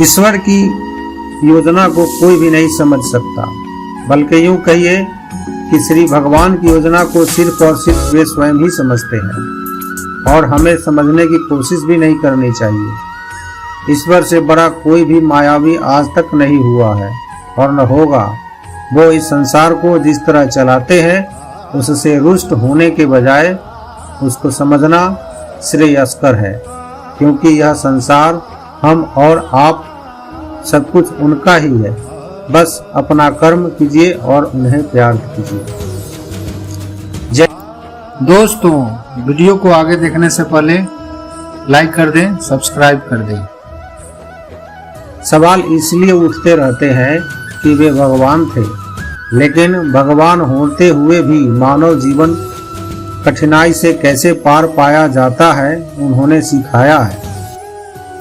ईश्वर की योजना को कोई भी नहीं समझ सकता, बल्कि यूं कहिए कि श्री भगवान की योजना को सिर्फ और सिर्फ वे स्वयं ही समझते हैं और हमें समझने की कोशिश भी नहीं करनी चाहिए। ईश्वर से बड़ा कोई भी मायावी आज तक नहीं हुआ है और न होगा। वो इस संसार को जिस तरह चलाते हैं उससे रुष्ट होने के बजाय उसको समझना श्रेयस्कर है, क्योंकि यह संसार, हम और आप, सब कुछ उनका ही है। बस अपना कर्म कीजिए और उन्हें प्यार कीजिए। जय। दोस्तों, वीडियो को आगे देखने से पहले लाइक कर दें, सब्सक्राइब कर दें। सवाल इसलिए उठते रहते हैं कि वे भगवान थे, लेकिन भगवान होते हुए भी मानव जीवन कठिनाई से कैसे पार पाया जाता है उन्होंने सिखाया है।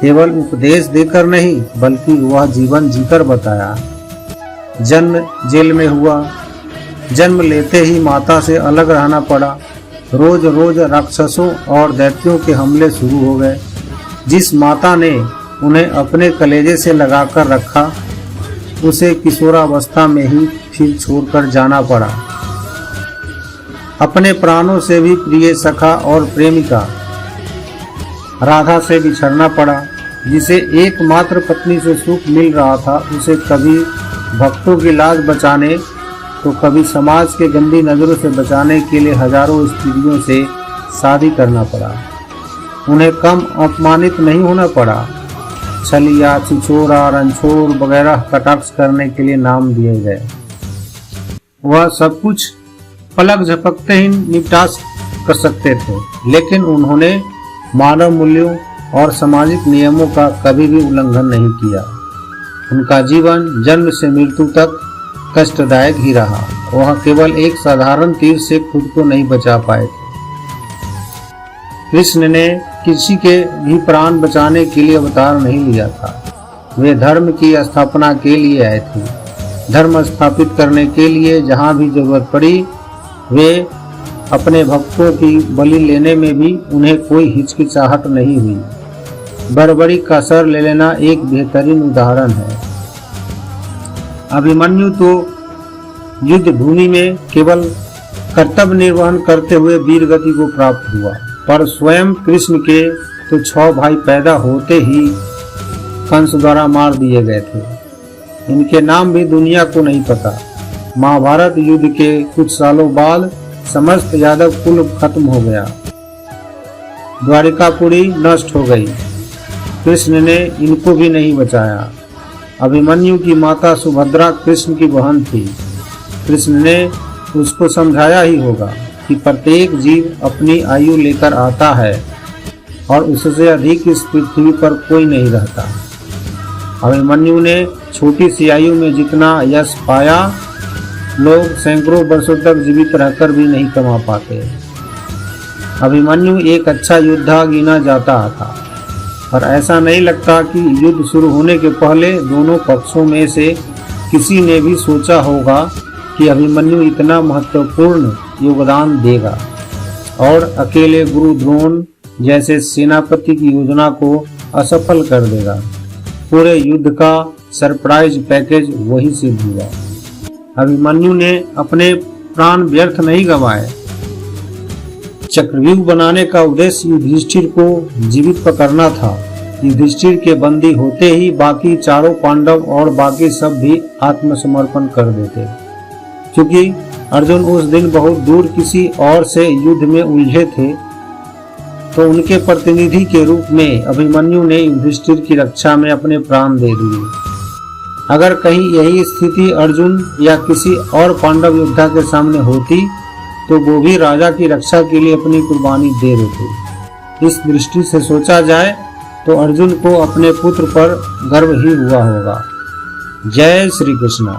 केवल उपदेश देकर नहीं, बल्कि वह जीवन जीकर बताया। जन्म जेल में हुआ, जन्म लेते ही माता से अलग रहना पड़ा। रोज रोज राक्षसों और दैत्यों के हमले शुरू हो गए। जिस माता ने उन्हें अपने कलेजे से लगाकर रखा, उसे किशोरावस्था में ही फिर छोड़कर जाना पड़ा। अपने प्राणों से भी प्रिय सखा और प्रेमिका राधा से बिछड़ना पड़ा। जिसे एकमात्र पत्नी से सुख मिल रहा था, उसे कभी भक्तों की लाज बचाने तो कभी समाज के गंदी नजरों से बचाने के लिए हजारों स्त्रियों से शादी करना पड़ा। उन्हें कम अपमानित नहीं होना पड़ा। छलिया, छिछोरा, रंछोड़ वगैरह कटाक्ष करने के लिए नाम दिए गए। वह सब कुछ पलक झपकते ही निपटा कर सकते थे, लेकिन उन्होंने मानव मूल्यों और सामाजिक नियमों का कभी भी उल्लंघन नहीं किया। उनका जीवन जन्म से मृत्यु तक कष्टदायक ही रहा। वह केवल एक साधारण तीर से खुद को नहीं बचा पाए थे। कृष्ण ने किसी के भी प्राण बचाने के लिए अवतार नहीं लिया था। वे धर्म की स्थापना के लिए आए थे। धर्म स्थापित करने के लिए जहाँ भी जरूरत पड़ी, वे अपने भक्तों की बलि लेने में भी उन्हें कोई हिचकिचाहट नहीं हुई। बर्बरी का सर ले लेना एक बेहतरीन उदाहरण है। अभिमन्यु तो युद्ध भूमि में केवल कर्तव्य निर्वहन करते हुए वीर गति को प्राप्त हुआ, पर स्वयं कृष्ण के तो 6 भाई पैदा होते ही कंस द्वारा मार दिए गए थे। इनके नाम भी दुनिया को नहीं पता। महाभारत युद्ध के कुछ सालों बाद समस्त यादव कुल खत्म हो गया। द्वारिकापुरी नष्ट हो गई। कृष्ण ने इनको भी नहीं बचाया। अभिमन्यु की माता सुभद्रा कृष्ण की बहन थी। कृष्ण ने उसको समझाया ही होगा कि प्रत्येक जीव अपनी आयु लेकर आता है और उससे अधिक इस पृथ्वी पर कोई नहीं रहता। अभिमन्यु ने छोटी सी आयु में जितना यश पाया, लोग सैकड़ों वर्षों तक जीवित रहकर भी नहीं कमा पाते। अभिमन्यु एक अच्छा योद्धा गिना जाता था, और ऐसा नहीं लगता कि युद्ध शुरू होने के पहले दोनों पक्षों में से किसी ने भी सोचा होगा कि अभिमन्यु इतना महत्वपूर्ण योगदान देगा और अकेले गुरु द्रोण जैसे सेनापति की योजना को असफल कर देगा। पूरे युद्ध का सरप्राइज पैकेज वही सिद्ध हुआ। अभिमन्यु ने अपने प्राण व्यर्थ नहीं गंवाए। चक्रव्यूह बनाने का उद्देश्य युधिष्ठिर को जीवित पकड़ना था। युधिष्ठिर के बंदी होते ही बाकी चारों पांडव और बाकी सब भी आत्मसमर्पण कर देते। क्योंकि अर्जुन उस दिन बहुत दूर किसी और से युद्ध में उलझे थे, तो उनके प्रतिनिधि के रूप में अभिमन्यु ने युधिष्ठिर की रक्षा में अपने प्राण दे दिए। अगर कहीं यही स्थिति अर्जुन या किसी और पांडव योद्धा के सामने होती, तो वो भी राजा की रक्षा के लिए अपनी कुर्बानी दे देते। इस दृष्टि से सोचा जाए तो अर्जुन को अपने पुत्र पर गर्व ही हुआ होगा। जय श्री कृष्ण।